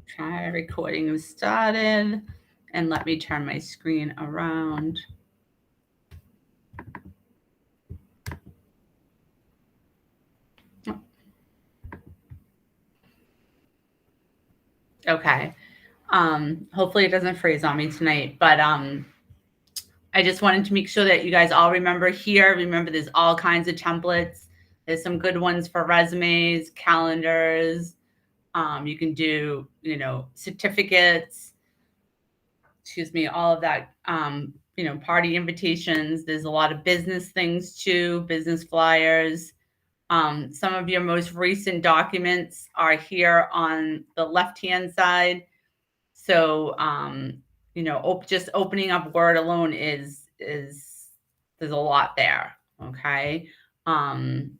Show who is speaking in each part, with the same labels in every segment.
Speaker 1: Okay, recording is started. And let me turn my screen around. Okay. Hopefully it doesn't freeze on me tonight, but I just wanted to make sure that you guys all remember here. Remember, there's all kinds of templates. There's some good ones for resumes, calendars. You can do, certificates. Excuse me, all of that. Party invitations. There's a lot of business things too, business flyers. Some of your most recent documents are here on the left-hand side. So, just opening up Word alone is there's a lot there. Okay. And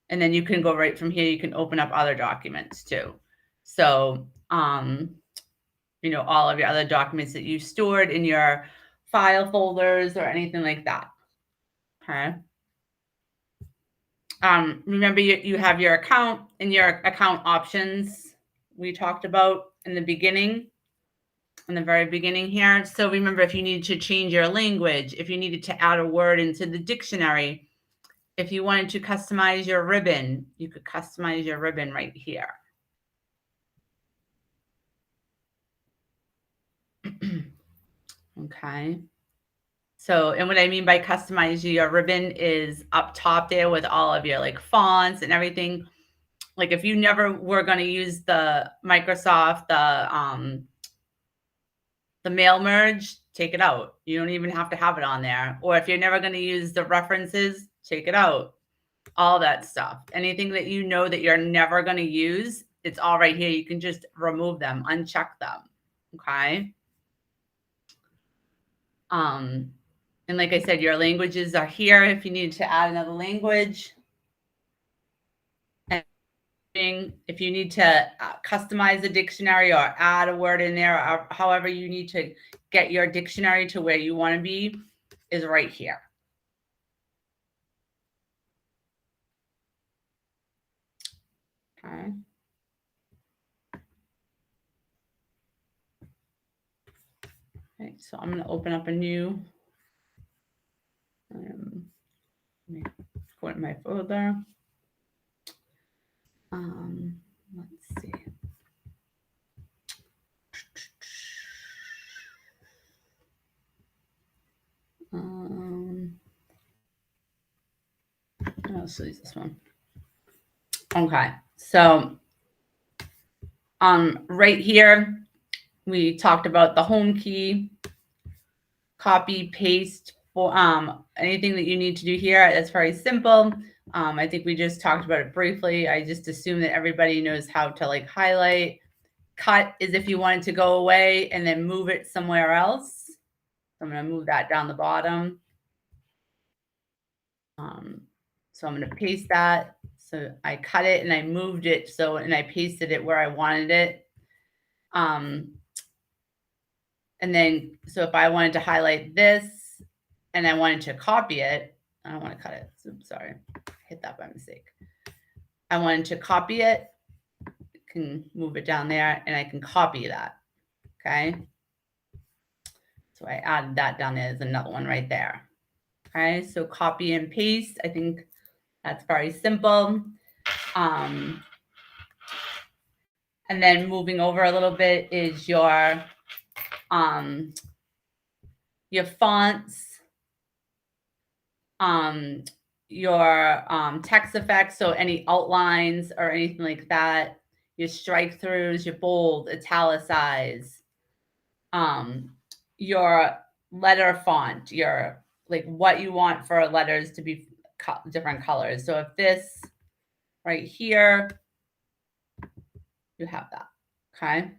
Speaker 1: then you can go right from here. You can open up other documents too. So, all of your other documents that you stored in your file folders or anything like that. Okay. Remember, you have your account and your account options we talked about in the beginning, in the very beginning here. So remember, if you needed to change your language, if you needed to add a word into the dictionary, if you wanted to customize your ribbon, you could customize your ribbon right here. Okay. So, and what I mean by customize your ribbon is up top there with all of your like fonts and everything. Like if you never were going to use the Microsoft, the mail merge, take it out. You don't even have to have it on there. Or if you're never going to use the references, take it out. All that stuff. Anything that you know that you're never going to use, it's all right here. You can just remove them, uncheck them. Okay. And like I said, your languages are here if you need to add another language. If you need to customize the dictionary or add a word in there, or however you need to get your dictionary to where you want to be, is right here. Okay. Okay, so I'm going to open up a new, go in my folder. Let's see. I'll use this one. Okay, so right here, we talked about the home key, copy, paste, for anything that you need to do here. It's very simple. I think we just talked about it briefly. I just assume that everybody knows how to like highlight. Cut is if you wanted to go away and then move it somewhere else. So I'm going to move that down the bottom. So I'm going to paste that. So I cut it and I moved it. And I pasted it where I wanted it. And then, so if I wanted to highlight this and I wanted to copy it, I don't want to cut it. Oops, sorry. I hit that by mistake. I wanted to copy it. I can move it down there and I can copy that. Okay. So I added that down there. There's another one right there. Okay. So copy and paste. I think that's very simple. And then moving over a little bit is your fonts, your text effects, so any outlines or anything like that, your strike throughs, your bold, italicize, your letter font, your like what you want for letters to be different colors. So if this right here, you have that. Okay.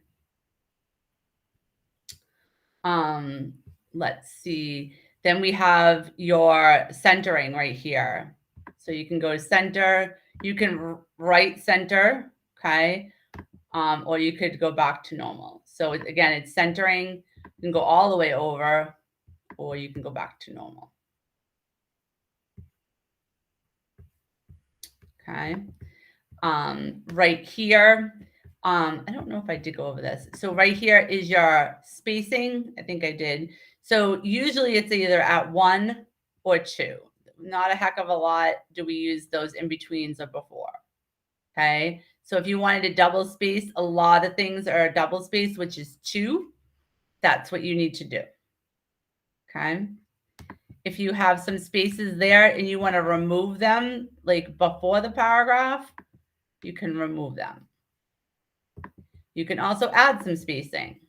Speaker 1: Let's see. Then we have your centering right here. So you can go to center, you can right center, okay? Or you could go back to normal. So again, it's centering. You can go all the way over, or you can go back to normal. Okay. Right here, I don't know if I did go over this. So right here is your spacing. I think I did. So usually it's either at 1 or 2. Not a heck of a lot do we use those in betweens or before. Okay. So if you wanted to double space, a lot of things are double space, which is 2. That's what you need to do. Okay. If you have some spaces there and you want to remove them, like before the paragraph, you can remove them. You can also add some spacing.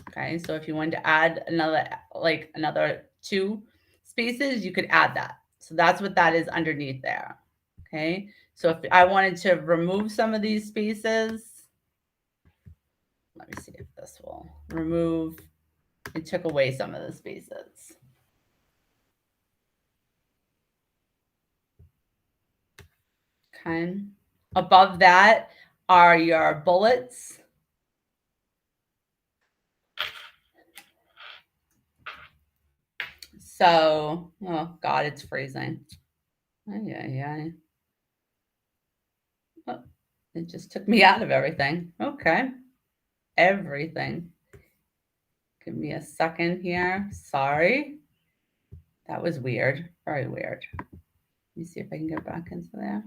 Speaker 1: Okay, so if you wanted to add another 2 spaces, you could add that. So that's what that is underneath there. Okay, so if I wanted to remove some of these spaces, let me see if this will remove. It took away some of the spaces. Okay, above that are your bullets. So, oh God, it's freezing. Yeah. Oh, it just took me out of everything. Okay. Everything. Give me a second here. Sorry. That was weird. Very weird. Let me see if I can get back into there.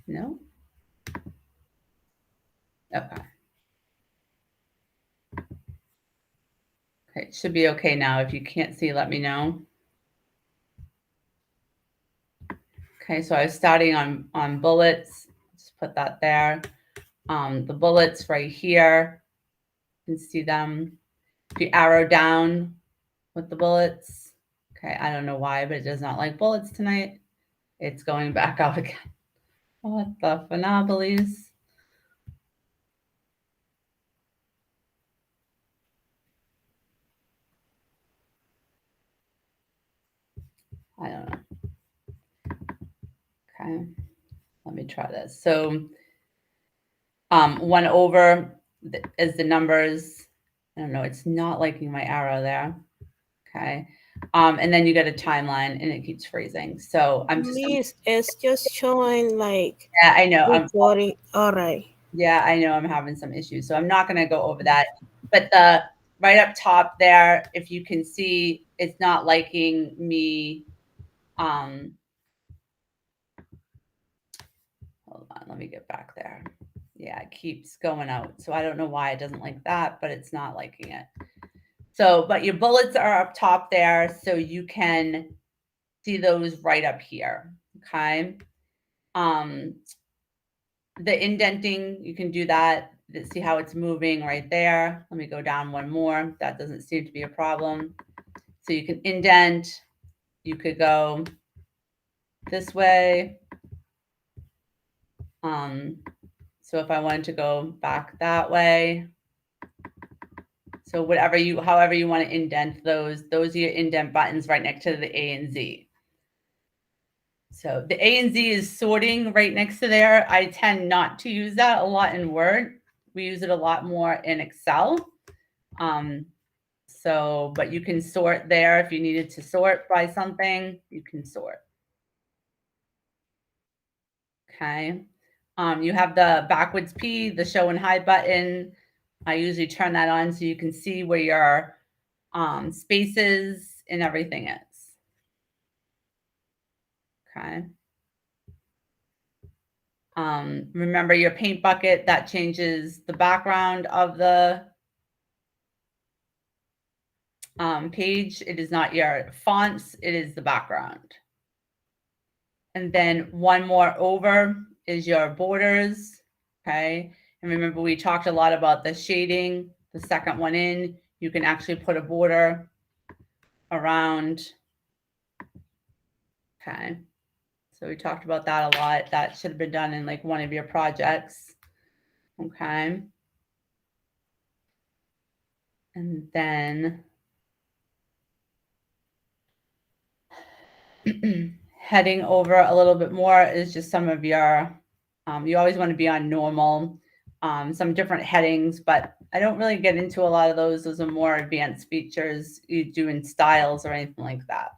Speaker 1: No? Okay. Okay, it should be okay now. If you can't see, let me know. Okay, so I was starting on bullets. Just put that there. The bullets right here. You can see them. If you arrow down with the bullets. Okay, I don't know why, but it does not like bullets tonight. It's going back out again. What the phenomenalies? I don't know. Okay, let me try this. So 1 over is the numbers. I don't know, it's not liking my arrow there. Okay. And then you get a timeline and it keeps freezing. So I'm just
Speaker 2: It's just showing like
Speaker 1: yeah, I know.
Speaker 2: recording. All right.
Speaker 1: Yeah, I know I'm having some issues. So I'm not gonna go over that. But the right up top there, if you can see, it's not liking me. Hold on, let me get back there. Yeah, it keeps going out. So I don't know why it doesn't like that, but it's not liking it. So, but your bullets are up top there, so you can see those right up here. Okay. The indenting, you can do that. See how it's moving right there. Let me go down one more. That doesn't seem to be a problem. So you can indent. You could go this way. So if I wanted to go back that way, so however you want to indent those are your indent buttons right next to the A and Z. So the A and Z is sorting right next to there. I tend not to use that a lot in Word. We use it a lot more in Excel. But you can sort there if you needed to sort by something, you can sort. Okay. You have the backwards P, the show and hide button. I usually turn that on so you can see where your spaces and everything is. Okay. Remember your paint bucket, that changes the background of the page. It is not your fonts, it is the background. And then one more over is your borders. Okay. And remember, we talked a lot about the shading. The second one in, you can actually put a border around. Okay. So we talked about that a lot. That should have been done in like one of your projects. Okay. And then heading over a little bit more is just some of your, you always want to be on normal, some different headings, but I don't really get into a lot of those. Those are more advanced features you do in styles or anything like that.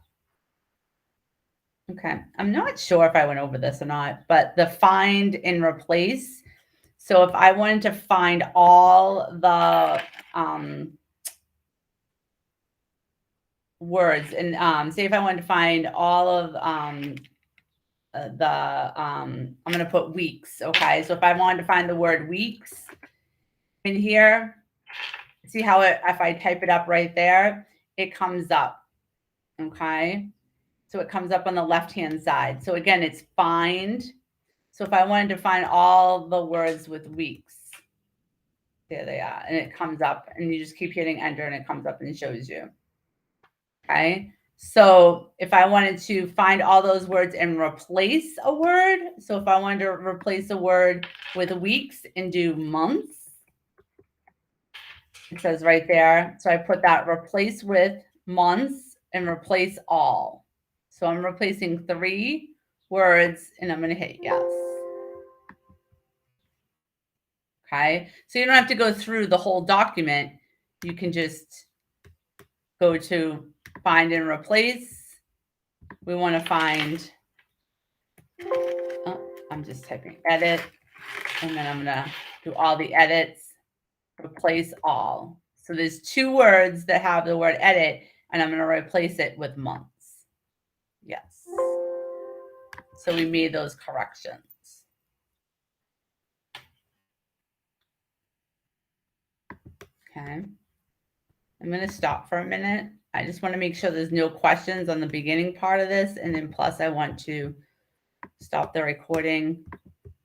Speaker 1: Okay. I'm not sure if I went over this or not, but the find and replace. So if I wanted to find all the words and say if I wanted to find all of I'm going to put weeks. Okay. So if I wanted to find the word weeks in here, see how if I type it up right there, it comes up. Okay. So it comes up on the left-hand side. So again, it's find. So if I wanted to find all the words with weeks, there they are. And it comes up and you just keep hitting enter and it comes up and it shows you. Okay. So if I wanted to find all those words and replace a word, so if I wanted to replace a word with weeks and do months, it says right there. So I put that replace with months and replace all. So I'm replacing 3 words and I'm going to hit yes. Okay. So you don't have to go through the whole document. You can just go to find and replace. We want to find, I'm just typing edit, and then I'm going to do all the edits, replace all. So there's 2 words that have the word edit, and I'm going to replace it with months. Yes. So we made those corrections. Okay. I'm going to stop for a minute. I just want to make sure there's no questions on the beginning part of this. And then plus I want to stop the recording